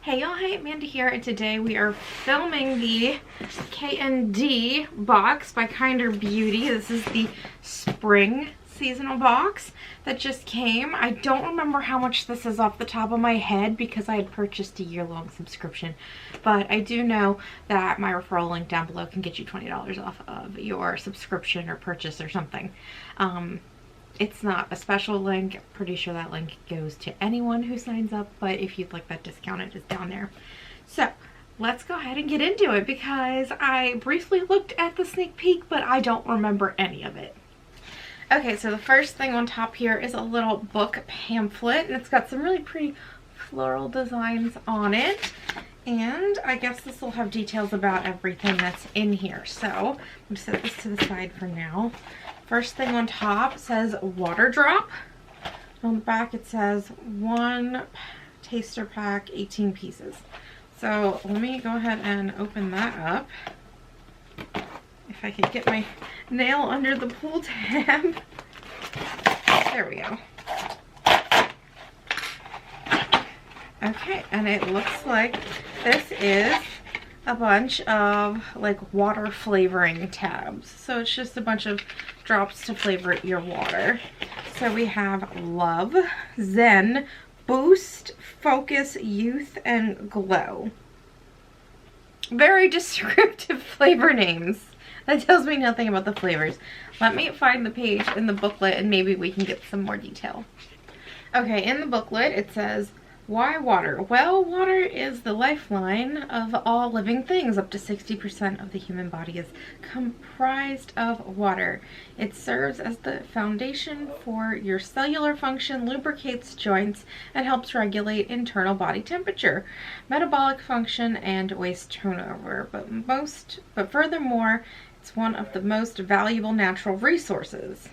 Hey y'all, hey, Amanda here, and today we are filming the KND box by Kinder Beauty. This is the spring seasonal box that just came. I don't remember how much this is off the top of my head because I had purchased a year-long subscription, but I do know that my referral link down below can get you $20 off of your subscription or purchase or something. It's not a special link. I'm pretty sure that link goes to anyone who signs up, but if you'd like that discount, it is down there. So let's go ahead and get into it because I briefly looked at the sneak peek, but I don't remember any of it. Okay, so the first thing on top here is a little book pamphlet, and it's got some really pretty floral designs on it. And I guess this will have details about everything that's in here. So I'm going to set this to the side for now. First thing on top says water drop. On the back it says 1 taster pack, 18 pieces. So let me go ahead and open that up. If I could get my nail under the pull tab. There we go. Okay, and it looks like this is a bunch of like water flavoring tabs. So it's just a bunch of drops to flavor your water. So we have Love, Zen, Boost, Focus, Youth, and Glow. Very descriptive flavor names. That tells me nothing about the flavors. Let me find the page in the booklet and maybe we can get some more detail. Okay, in the booklet it says, why water? Well, water is the lifeline of all living things. Up to 60% of the human body is comprised of water. It serves as the foundation for your cellular function, lubricates joints, and helps regulate internal body temperature, metabolic function, and waste turnover. But furthermore, it's one of the most valuable natural resources.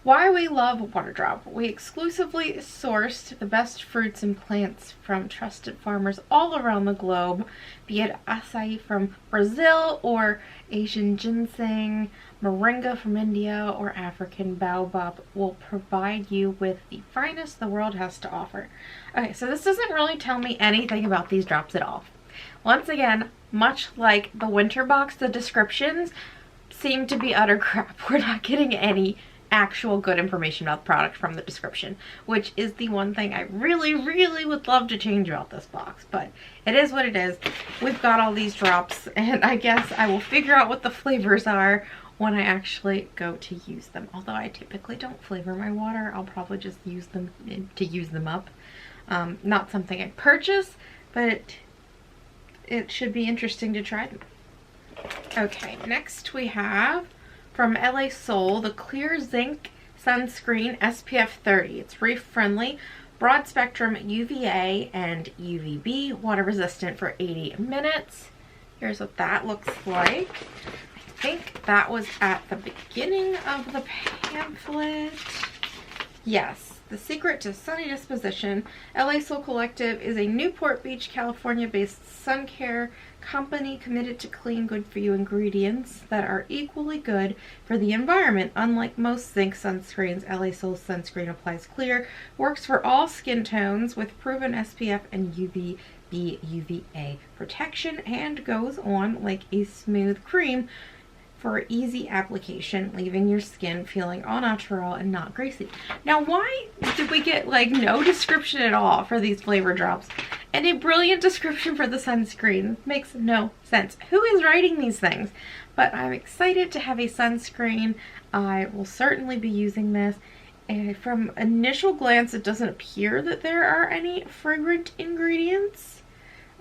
Why we love Water Drop. We exclusively sourced the best fruits and plants from trusted farmers all around the globe, be it acai from Brazil or Asian ginseng, moringa from India, or African baobab will provide you with the finest the world has to offer. Okay, so this doesn't really tell me anything about these drops at all. Once again, much like the winter box, the descriptions seem to be utter crap. We're not getting any actual good information about the product from the description, which is the one thing I really would love to change about this box, but it is what it is. We've got all these drops, and I guess I will figure out what the flavors are when I actually go to use them. Although I typically don't flavor my water, I'll probably just use them to use them up. Not something I purchase, but it should be interesting to try them. Okay, next we have from LA Soul, the Clear Zinc Sunscreen SPF 30. It's reef friendly, broad spectrum UVA and UVB, water resistant for 80 minutes. Here's what that looks like. I think that was at the beginning of the pamphlet. Yes. The secret to sunny disposition. LA Soul Collective is a Newport Beach, California-based sun care company committed to clean, good-for-you ingredients that are equally good for the environment. Unlike most zinc sunscreens, LA Soul sunscreen applies clear, works for all skin tones with proven SPF and UVB UVA protection, and goes on like a smooth cream for easy application, leaving your skin feeling au natural and not greasy. Now, why did we get like no description at all for these flavor drops and a brilliant description for the sunscreen? Makes no sense. Who is writing these things? But I'm excited to have a sunscreen. I will certainly be using this. And from initial glance, it doesn't appear that there are any fragrant ingredients.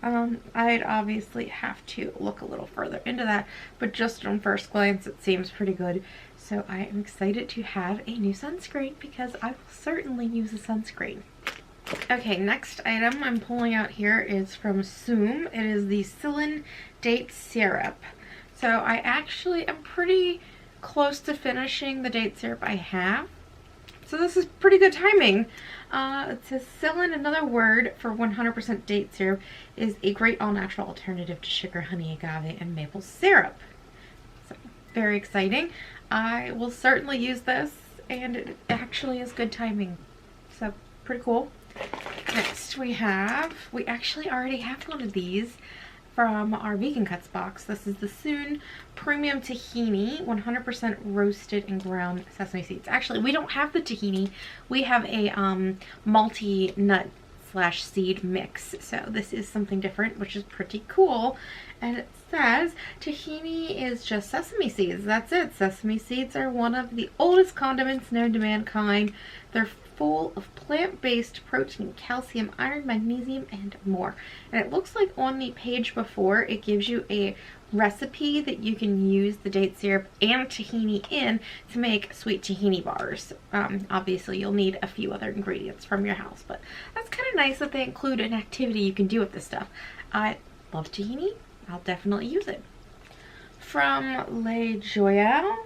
I'd obviously have to look a little further into that, but just on first glance it seems pretty good. So I am excited to have a new sunscreen because I will certainly use a sunscreen. Okay, next item I'm pulling out here is from Zoom. It is the Psyllium Date Syrup. So I actually am pretty close to finishing the date syrup I have. So this is pretty good timing. It says Psyllium, another word for 100% date syrup, is a great all-natural alternative to sugar, honey, agave, and maple syrup. So very exciting. I will certainly use this, and it actually is good timing. So pretty cool. Next we actually already have one of these from our Vegan Cuts box. This is the Soon Premium Tahini, 100% roasted and ground sesame seeds. Actually, we don't have the tahini. We have a multi-nut / seed mix. So this is something different, which is pretty cool. And it says tahini is just sesame seeds. That's it. Sesame seeds are one of the oldest condiments known to mankind. They're full of plant-based protein, calcium, iron, magnesium, and more. And it looks like on the page before, it gives you a recipe that you can use the date syrup and tahini in to make sweet tahini bars. Obviously, you'll need a few other ingredients from your house, but that's kind of nice that they include an activity you can do with this stuff. I love tahini. I'll definitely use it. From Le Joyeux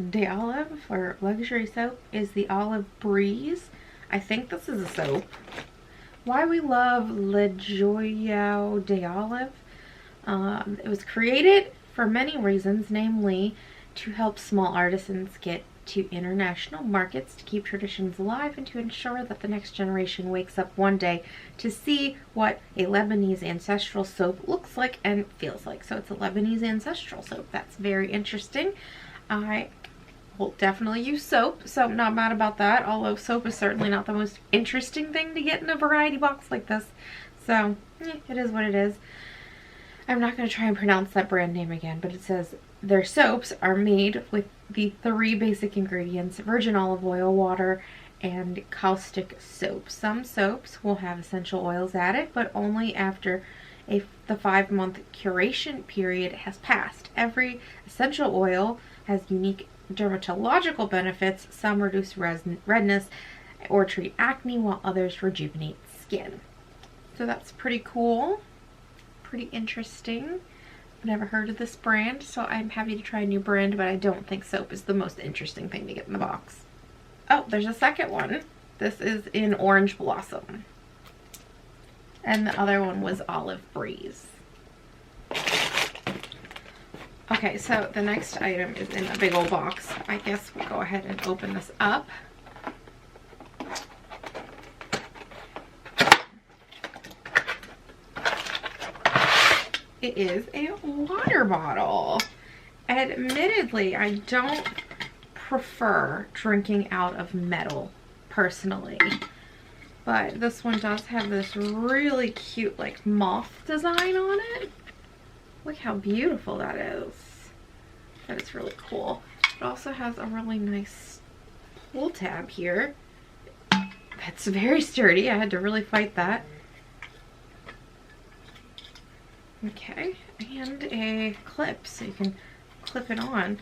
d'Olive, or luxury soap, is the Olive Breeze. I think this is a soap. Why we love Le Joyeux d'Olive. It was created for many reasons, namely to help small artisans get to international markets, to keep traditions alive, and to ensure that the next generation wakes up one day to see what a Lebanese ancestral soap looks like and feels like. So it's a Lebanese ancestral soap. That's very interesting. I will definitely use soap, so I'm not mad about that, although soap is certainly not the most interesting thing to get in a variety box like this. So, it is what it is. I'm not going to try and pronounce that brand name again, but it says their soaps are made with the 3 basic ingredients: virgin olive oil, water, and caustic soap. Some soaps will have essential oils added, but only after the 5-month curation period has passed. Every essential oil has unique dermatological benefits. Some reduce redness or treat acne, while others rejuvenate skin. So that's pretty cool. Pretty interesting. I've never heard of this brand, so I'm happy to try a new brand, but I don't think soap is the most interesting thing to get in the box. Oh, there's a second one. This is in Orange Blossom. And the other one was Olive Breeze. Okay, so the next item is in a big old box. I guess we'll go ahead and open this up. It is a water bottle. Admittedly, I don't prefer drinking out of metal personally, but this one does have this really cute like moth design on it. Look how beautiful that is. That is really cool. It also has a really nice pull tab here. That's very sturdy. I had to really fight that. Okay, and a clip so you can clip it on.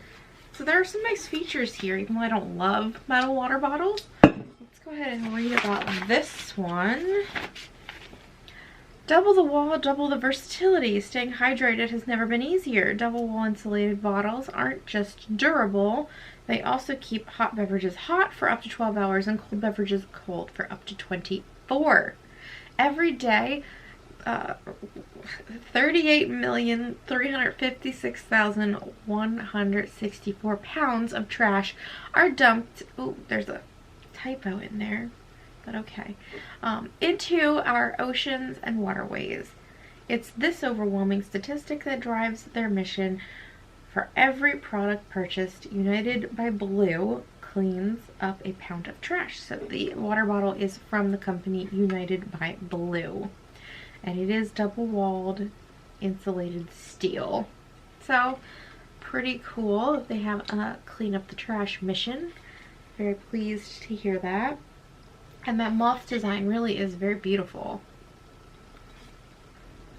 So there are some nice features here, even though I don't love metal water bottles. Let's go ahead and read about this one. Double the wall, double the versatility. Staying hydrated has never been easier. Double wall insulated bottles aren't just durable, they also keep hot beverages hot for up to 12 hours and cold beverages cold for up to 24. Every day, 38,356,164 pounds of trash are dumped. Oh, there's a typo in there, but okay. Into our oceans and waterways. It's this overwhelming statistic that drives their mission. For every product purchased, United by Blue cleans up a pound of trash. So the water bottle is from the company United by Blue. And it is double-walled insulated steel. So, pretty cool that they have a clean up the trash mission. Very pleased to hear that. And that moth design really is very beautiful.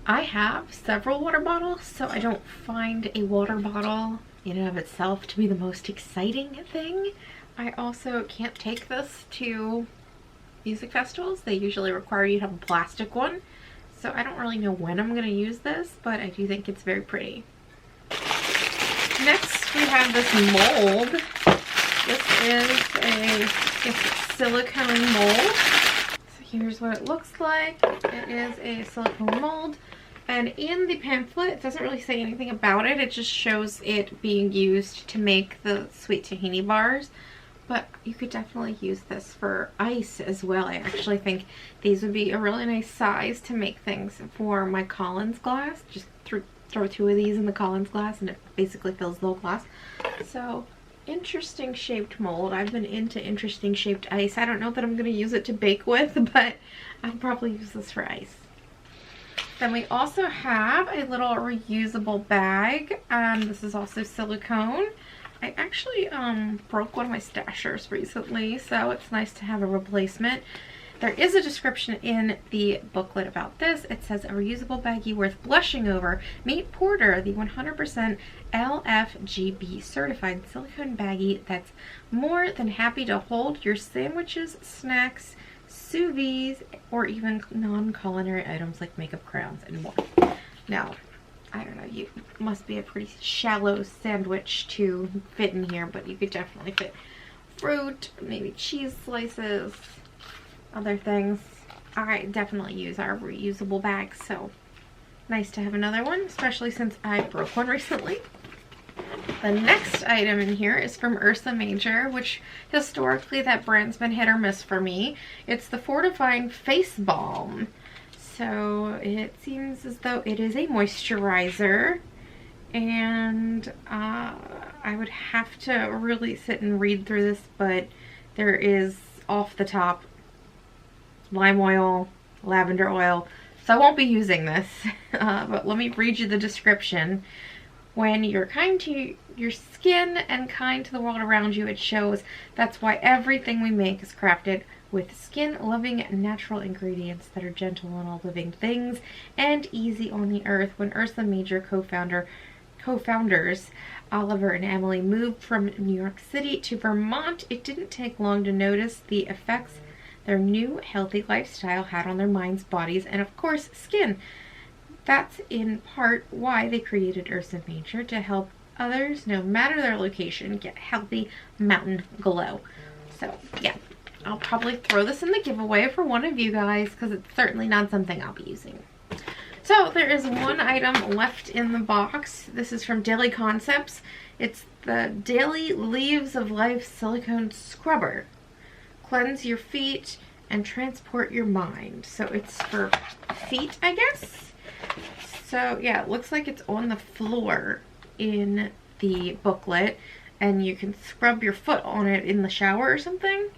I have several water bottles, so I don't find a water bottle in and of itself to be the most exciting thing. I also can't take this to music festivals. They usually require you to have a plastic one. So I don't really know when I'm going to use this, but I do think it's very pretty. Next, we have this mold. This is a silicone mold. So here's what it looks like. It is a silicone mold. And in the pamphlet, it doesn't really say anything about it. It just shows it being used to make the sweet tahini bars. but you could definitely use this for ice as well. I actually think these would be a really nice size to make things for my Collins glass. Just throw 2 of these in the Collins glass and it basically fills the whole glass. So interesting shaped mold. I've been into interesting shaped ice. I don't know that I'm going to use it to bake with, but I'll probably use this for ice. Then we also have a little reusable bag. This is also silicone. I actually broke one of my stashers recently, so it's nice to have a replacement. There is a description in the booklet about this. It says, a reusable baggie worth blushing over. Meet Porter, the 100% LFGB certified silicone baggie that's more than happy to hold your sandwiches, snacks, sous vide, or even non-culinary items like makeup crayons and more. Now, I don't know, you must be a pretty shallow sandwich to fit in here, but you could definitely fit fruit, maybe cheese slices, other things. I definitely use our reusable bags, so nice to have another one, especially since I broke one recently. The next item in here is from Ursa Major, which historically that brand's been hit or miss for me. It's the Fortifying Face Balm. So it seems as though it is a moisturizer, and I would have to really sit and read through this, but there is off the top lime oil, lavender oil, so I won't be using this, but let me read you the description. When you're kind to your skin and kind to the world around you, it shows. That's why everything we make is crafted with skin-loving natural ingredients that are gentle on all living things and easy on the earth. When Ursa Major co-founders Oliver and Emily moved from New York City to Vermont, it didn't take long to notice the effects their new healthy lifestyle had on their minds, bodies, and of course skin. That's in part why they created Ursa Major, to help others, no matter their location, get healthy mountain glow. So yeah, I'll probably throw this in the giveaway for one of you guys because it's certainly not something I'll be using. So there is one item left in the box. This is from Daily Concepts. It's the Daily Leaves of Life Silicone Scrubber. Cleanse your feet and transport your mind. So it's for feet, I guess. So yeah, it looks like it's on the floor in the booklet, and you can scrub your foot on it in the shower or something.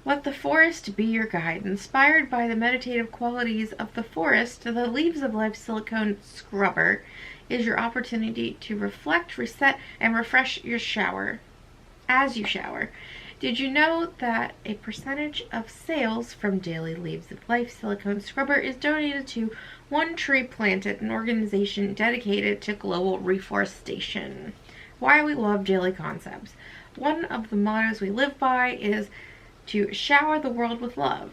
Let the forest be your guide. Inspired by the meditative qualities of the forest, the Leaves of Life Silicone Scrubber is your opportunity to reflect, reset, and refresh your shower as you shower. Did you know that a percentage of sales from Daily Leaves of Life Silicone Scrubber is donated to One Tree Planted, an organization dedicated to global reforestation? Why we love Daily Concepts. One of the mottos we live by is to shower the world with love.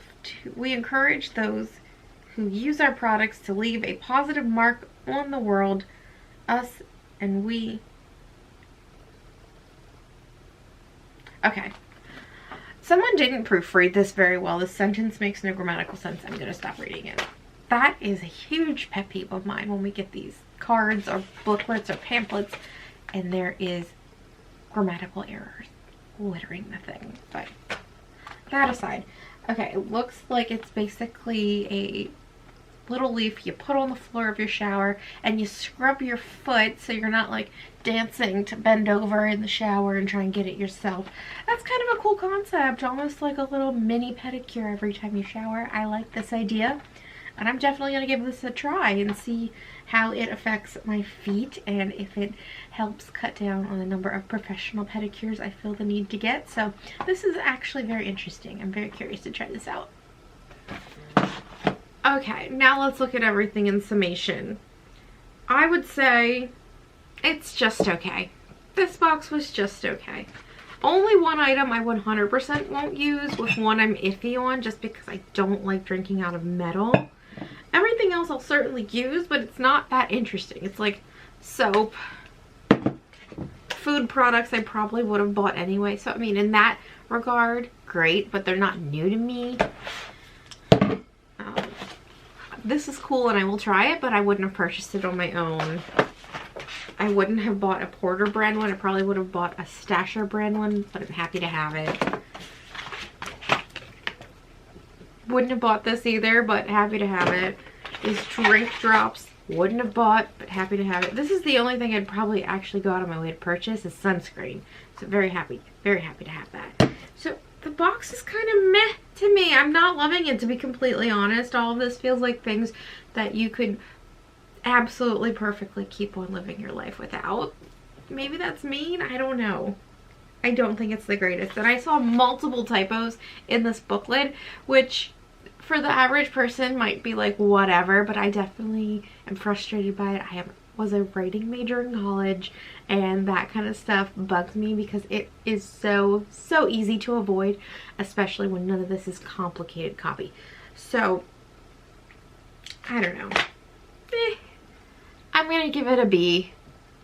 We encourage those who use our products to leave a positive mark on the world, us and we. Okay. Someone didn't proofread this very well. This sentence makes no grammatical sense. I'm going to stop reading it. That is a huge pet peeve of mine when we get these cards or booklets or pamphlets and there is grammatical errors littering the thing. But that aside, okay, it looks like it's basically a little leaf you put on the floor of your shower and you scrub your foot so you're not like dancing to bend over in the shower and try and get it yourself. That's kind of a cool concept, almost like a little mini pedicure every time you shower. I like this idea, and I'm definitely going to give this a try and see how it affects my feet and if it helps cut down on the number of professional pedicures I feel the need to get. So this is actually very interesting. I'm very curious to try this out. Okay, now let's look at everything in summation. I would say it's just okay. This box was just okay. Only one item I 100% won't use, with one I'm iffy on just because I don't like drinking out of metal. Everything else I'll certainly use, but it's not that interesting. It's like soap, food products I probably would have bought anyway. So I mean, in that regard, great, but they're not new to me. This is cool and I will try it, but I wouldn't have purchased it on my own. I wouldn't have bought a Porter brand one. I probably would have bought a Stasher brand one, but I'm happy to have it. Wouldn't have bought this either, but happy to have it. These drink drops, wouldn't have bought, but happy to have it. This is the only thing I'd probably actually go out of my way to purchase is sunscreen. So very happy to have that. So the box is kind of meh to me. I'm not loving it, to be completely honest. All of this feels like things that you could absolutely perfectly keep on living your life without. Maybe that's mean, I don't know. I don't think it's the greatest. And I saw multiple typos in this booklet, which for the average person might be like whatever, but I definitely am frustrated by it. I was a writing major in college, and that kind of stuff bugs me because it is so easy to avoid, especially when none of this is complicated copy. So I don't know. I'm gonna give it a B.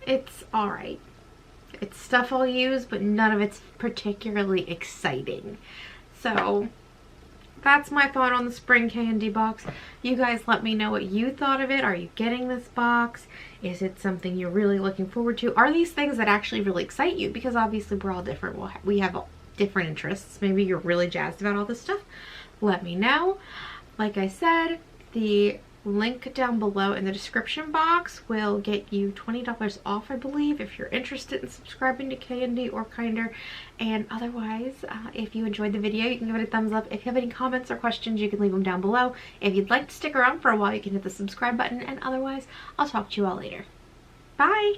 It's alright. It's stuff I'll use, but none of it's particularly exciting. So that's my thought on the spring KND box. You guys let me know what you thought of it. Are you getting this box? Is it something you're really looking forward to? Are these things that actually really excite you? Because obviously we're all different. We have different interests. Maybe you're really jazzed about all this stuff. Let me know. Like I said, the link down below in the description box will get you $20 off, I believe, if you're interested in subscribing to KND or Kinder. And otherwise, if you enjoyed the video, you can give it a thumbs up. If you have any comments or questions, you can leave them down below. If you'd like to stick around for a while, you can hit the subscribe button. And otherwise, I'll talk to you all later. Bye!